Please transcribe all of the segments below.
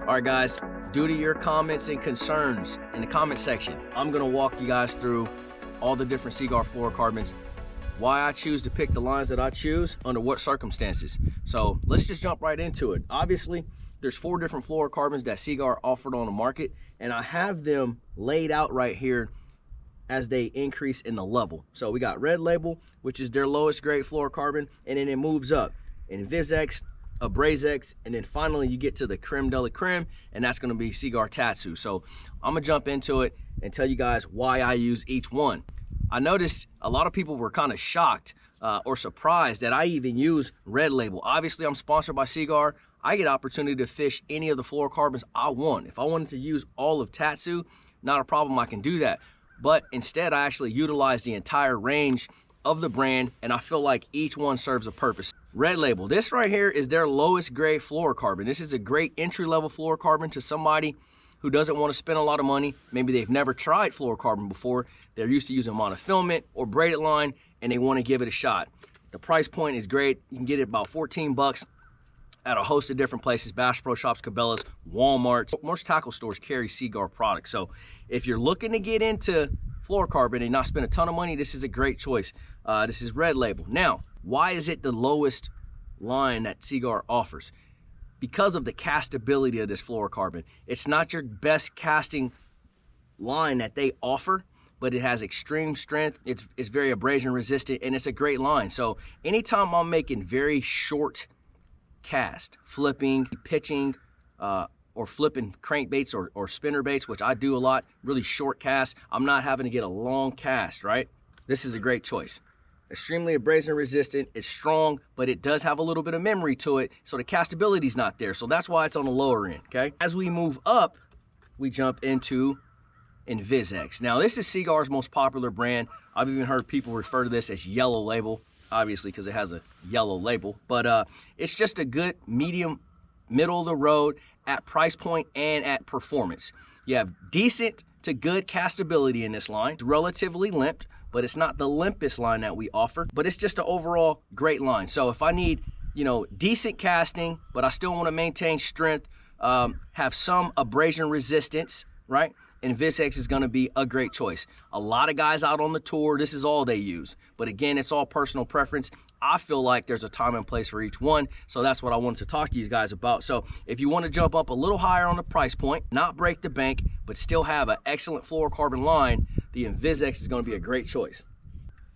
All right, guys, due to your comments and concerns in the comment section, I'm gonna walk you guys through all the different Seaguar fluorocarbons, why I choose to pick the lines that I choose, under what circumstances. So let's just jump right into it. Obviously, there's 4 different fluorocarbons that Seaguar offered on the market, and I have them laid out right here as they increase in the level. So we got Red Label, which is their lowest grade fluorocarbon, and then it moves up. And Braised X, a Braised X, and then finally you get to the creme de la creme, and that's gonna be Cigar Tatsu. So I'm gonna jump into it and tell you guys why I use each one. I noticed a lot of people were kind of shocked or surprised that I even use Red Label. Obviously, I'm sponsored by Seaguar. I get opportunity to fish any of the fluorocarbons I want. If I wanted to use all of Tatsu, not a problem, I can do that. But instead, I actually utilize the entire range of the brand, and I feel like each one serves a purpose. Red Label, this right here is their lowest grade fluorocarbon. This is a great entry-level fluorocarbon to somebody who doesn't want to spend a lot of money. Maybe they've never tried fluorocarbon before. They're used to using monofilament or braided line, and they want to give it a shot. The price point is great. You can get it about 14 bucks at a host of different places: BassPro Shops, Cabela's, Walmart. Most tackle stores carry Seaguar products. So if you're looking to get into fluorocarbon and not spend a ton of money, this is a great choice. This is Red Label. Now, why is it the lowest line that Seaguar offers? Because of the castability of this fluorocarbon. It's not your best casting line that they offer, but it has extreme strength. It's very abrasion resistant, and it's a great line. So anytime I'm making very short cast, flipping, pitching, or flipping crankbaits or spinner baits, which I do a lot, really short cast, I'm not having to get a long cast, right? This is a great choice. Extremely abrasion resistant, it's strong, but it does have a little bit of memory to it, so the castability is not there. So that's why it's on the lower end, okay? As we move up, we jump into Braised X. Now, this is Seaguar's most popular brand. I've even heard people refer to this as Yellow Label, obviously because it has a yellow label, but it's just a good medium, middle of the road at price point and at performance. You have decent to good castability in this line. It's relatively limped, but it's not the limpest line that we offer, but it's just an overall great line. So if I need, decent casting, but I still want to maintain strength, have some abrasion resistance, right? And Braised X is going to be a great choice. A lot of guys out on the tour, this is all they use. But again, it's all personal preference. I feel like there's a time and place for each one, so that's what I wanted to talk to you guys about. So if you want to jump up a little higher on the price point, not break the bank, but still have an excellent fluorocarbon line, the Braised X is going to be a great choice.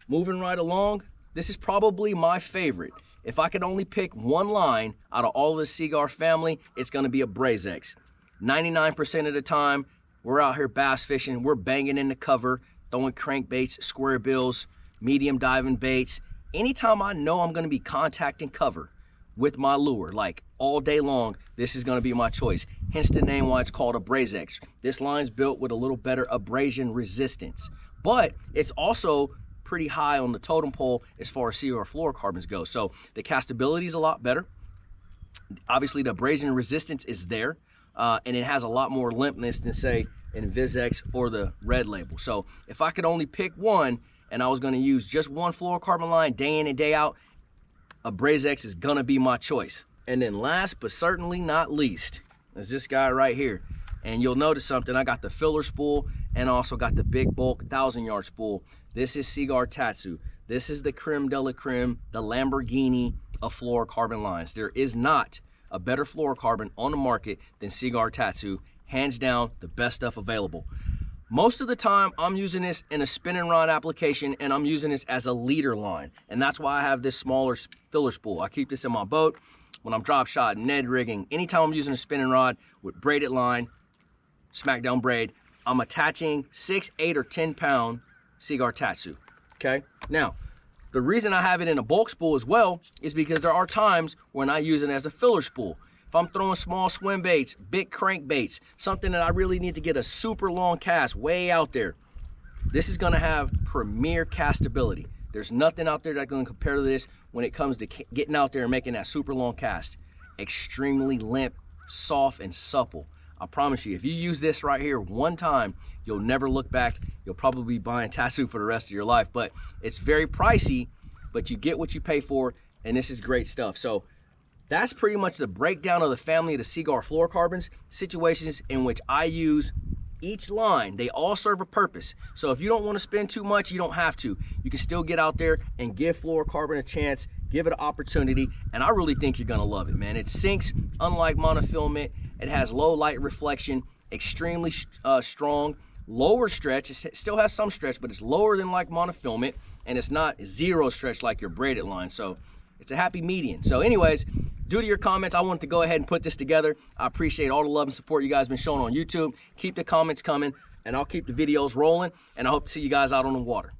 Moving right along, this is probably my favorite. If I could only pick one line out of all of the Seaguar family, it's going to be a Braised X. 99% of the time, we're out here bass fishing, we're banging in the cover, throwing crankbaits, square bills, medium diving baits. Anytime I know I'm going to be contacting cover with my lure, like all day long, this is going to be my choice. Hence the name why it's called a Braised X. This line's built with a little better abrasion resistance, but it's also pretty high on the totem pole as far as Seaguar fluorocarbons go. So the castability is a lot better. Obviously, the abrasion resistance is there, and it has a lot more limpness than, say, in Braised X or the Red Label. So if I could only pick one, and I was going to use just one fluorocarbon line day in and day out, a Braised X is going to be my choice. And then last but certainly not least is this guy right here. And you'll notice something. I got the filler spool and also got the big bulk 1,000-yard spool. This is Cigar Tatsu. This is the creme de la creme, the Lamborghini of fluorocarbon lines. There is not a better fluorocarbon on the market than Cigar Tatsu. Hands down, the best stuff available. Most of the time, I'm using this in a spinning rod application, and I'm using this as a leader line. And that's why I have this smaller filler spool. I keep this in my boat when I'm drop shotting, Ned rigging. Anytime I'm using a spinning rod with braided line, smackdown braid, I'm attaching 6, 8, or 10 pound Cigar Tatsu, okay? Now, the reason I have it in a bulk spool as well is because there are times when I use it as a filler spool. If I'm throwing small swim baits, big crank baits, something that I really need to get a super long cast way out there, this is gonna have premier castability. There's nothing out there that's gonna compare to this when it comes to getting out there and making that super long cast. Extremely limp, soft, and supple. I promise you, if you use this right here one time, you'll never look back. You'll probably be buying Tatsu for the rest of your life, but it's very pricey, but you get what you pay for, and this is great stuff. So that's pretty much the breakdown of the family of the Seaguar fluorocarbons, situations in which I use each line. They all serve a purpose. So if you don't want to spend too much, you don't have to. You can still get out there and give fluorocarbon a chance, give it an opportunity, and I really think you're gonna love it, man. It sinks unlike monofilament. It has low light reflection, extremely strong, lower stretch. It still has some stretch, but it's lower than like monofilament, and it's not zero stretch like your braided line. So it's a happy median. So anyways, due to your comments, I wanted to go ahead and put this together. I appreciate all the love and support you guys been showing on YouTube. Keep the comments coming, and I'll keep the videos rolling, and I hope to see you guys out on the water.